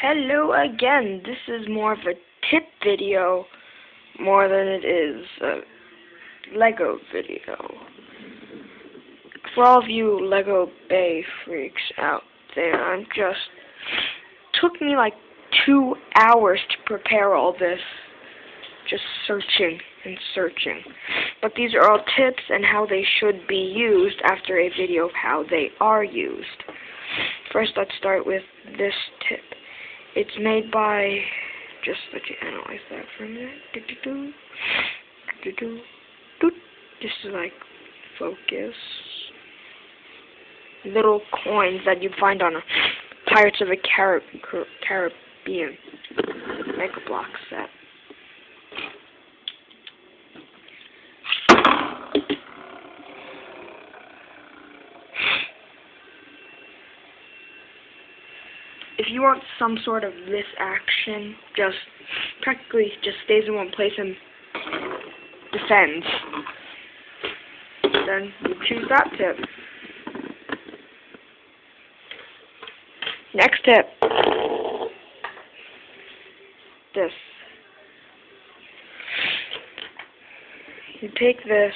Hello again. This is more of a tip video more than it is a Lego video. For all of you Lego Bay freaks out there, took me like 2 hours to prepare all this. Just searching and searching. But these are all tips and how they should be used after a video of how they are used. First, let's start with this tip. It's made by, just let you analyze that for a minute. Just to like focus. Little coins that you'd find on a Pirates of the Caribbean Mega Block set. If you want some sort of this action, practically just stays in one place and defends, then you choose that tip. Next tip. This. You take this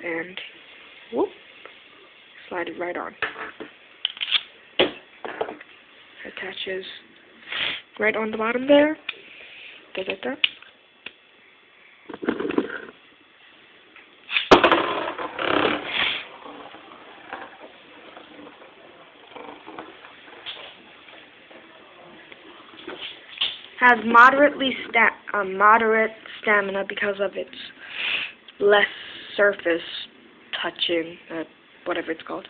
and whoop, slide it right on. Attaches right on the bottom there. Da-da-da. Has moderate stamina because of its less surface touching, whatever it's called.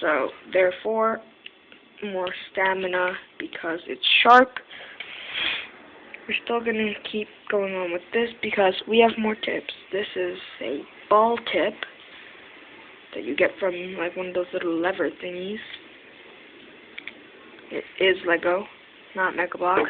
So therefore, more stamina because it's sharp. We're still going to keep going on with this because we have more tips. This is a ball tip that you get from like one of those little lever thingies. It is Lego, not Mega Block.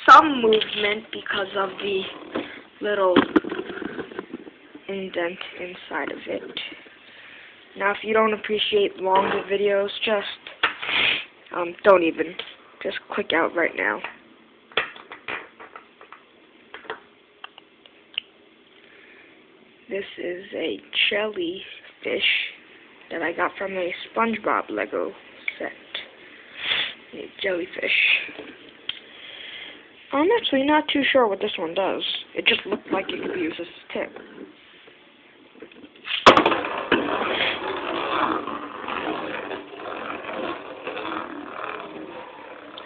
Some movement because of the little indent inside of it. Now, if you don't appreciate longer videos, don't even. Just click out right now. This is a jellyfish that I got from a SpongeBob Lego set. A jellyfish. I'm actually not too sure what this one does. It just looked like it could be used as a tip.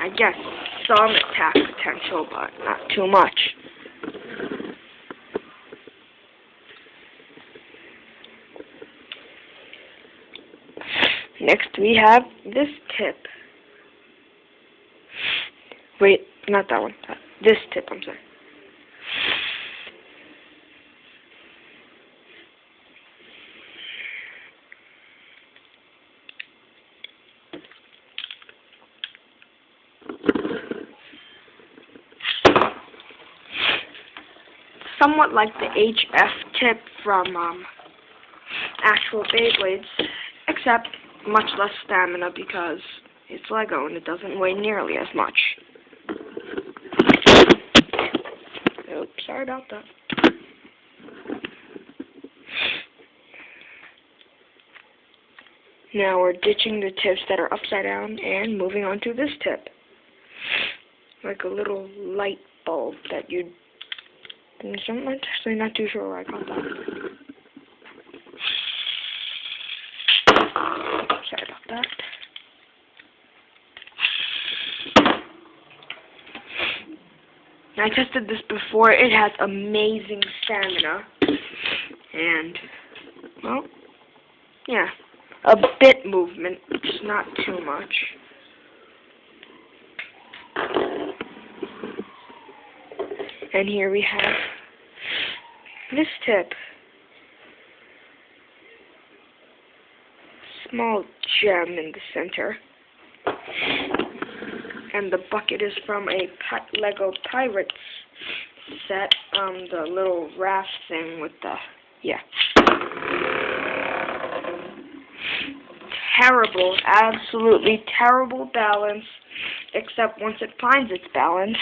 I guess some attack potential, but not too much. Next we have this tip. Wait, not that one. This tip, I'm sorry. Somewhat like the HF tip from actual Beyblades, except much less stamina because it's Lego and it doesn't weigh nearly as much. Oops, sorry about that. Now we're ditching the tips that are upside down and moving on to this tip. Like a little light bulb that I'm actually not too sure where I got that. Sorry about that. I tested this before. It has amazing stamina. And, well, yeah. A bit movement, just not too much. And here we have this tip. Small gem in the center. and the bucket is from a Lego Pirates set, the little raft thing with the, yeah. Terrible, absolutely terrible balance, except once it finds its balance,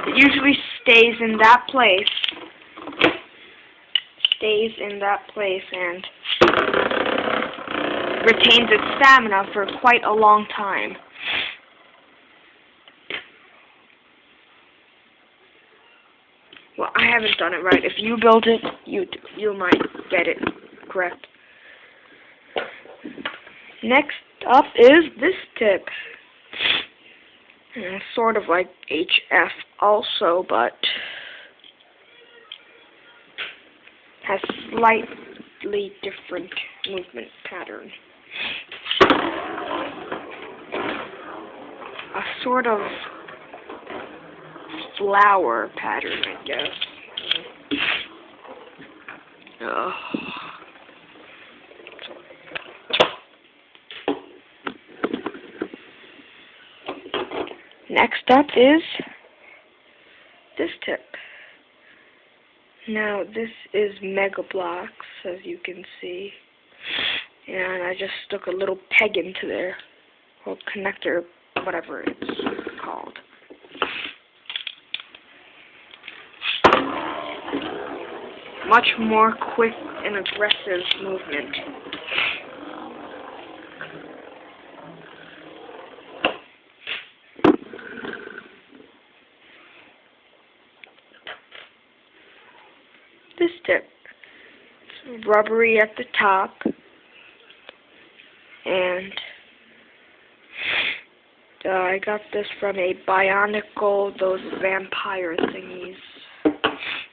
it usually stays in that place and retains its stamina for quite a long time. Well, I haven't done it right. If you build it, you might get it correct. Next up is this tip. Sort of like HF also, but has slightly different movement pattern. A sort of flower pattern, I guess. Next up is this tip. Now this is Mega Blocks, as you can see, and I just stuck a little peg into there, or connector, whatever it's called. Much more quick and aggressive movement. This tip, it's rubbery at the top, and I got this from a Bionicle, those vampire thingies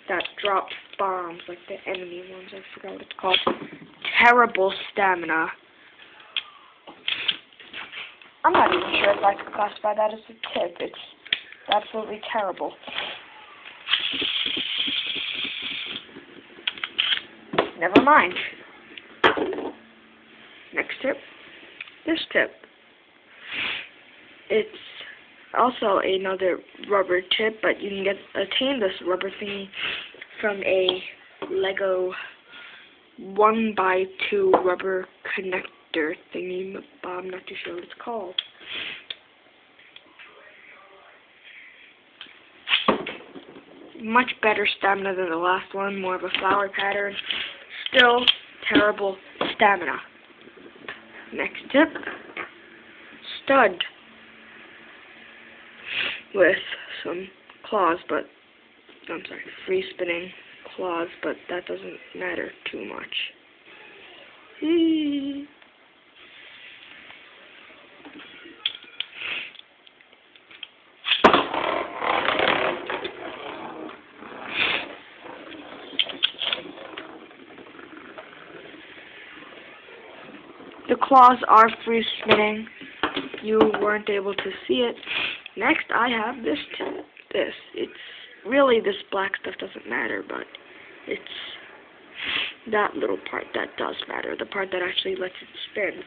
that drop bombs, like the enemy ones, I forgot what it's called. Terrible stamina. I'm not even sure if I could classify that as a tip. It's absolutely terrible. Never mind. Next tip. This tip. It's also another rubber tip, but you can attain this rubber thingy from a Lego 1x2 rubber connector thingy. I'm not too sure what it's called. Much better stamina than the last one, more of a flower pattern. Still terrible stamina. Next tip, stud with some claws, but I'm sorry, free spinning claws, but that doesn't matter too much. The claws are free spinning. You weren't able to see it. Next, I have this. It's really, this black stuff doesn't matter, but it's that little part that does matter. The part that actually lets it spin.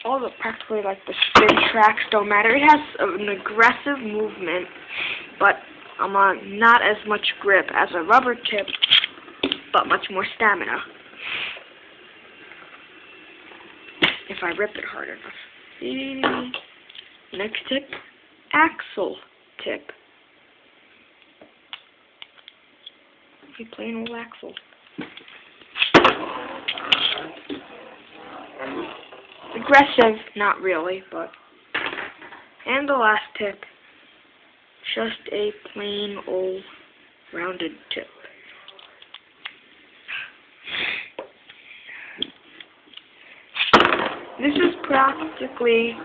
All the practically like the spin tracks don't matter. It has an aggressive movement, but not as much grip as a rubber tip, but much more stamina. If I rip it hard enough. Next tip, axle tip. A plain old axle. Aggressive, not really, but. And the last tip, just a plain old rounded tip. This is practically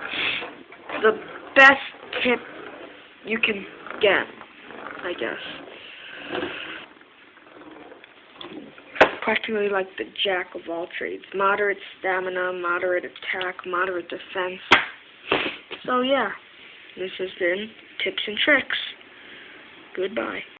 the best tip you can get, I guess. Practically like the jack of all trades. Moderate stamina, moderate attack, moderate defense. So yeah, this has been Tips and Tricks. Goodbye.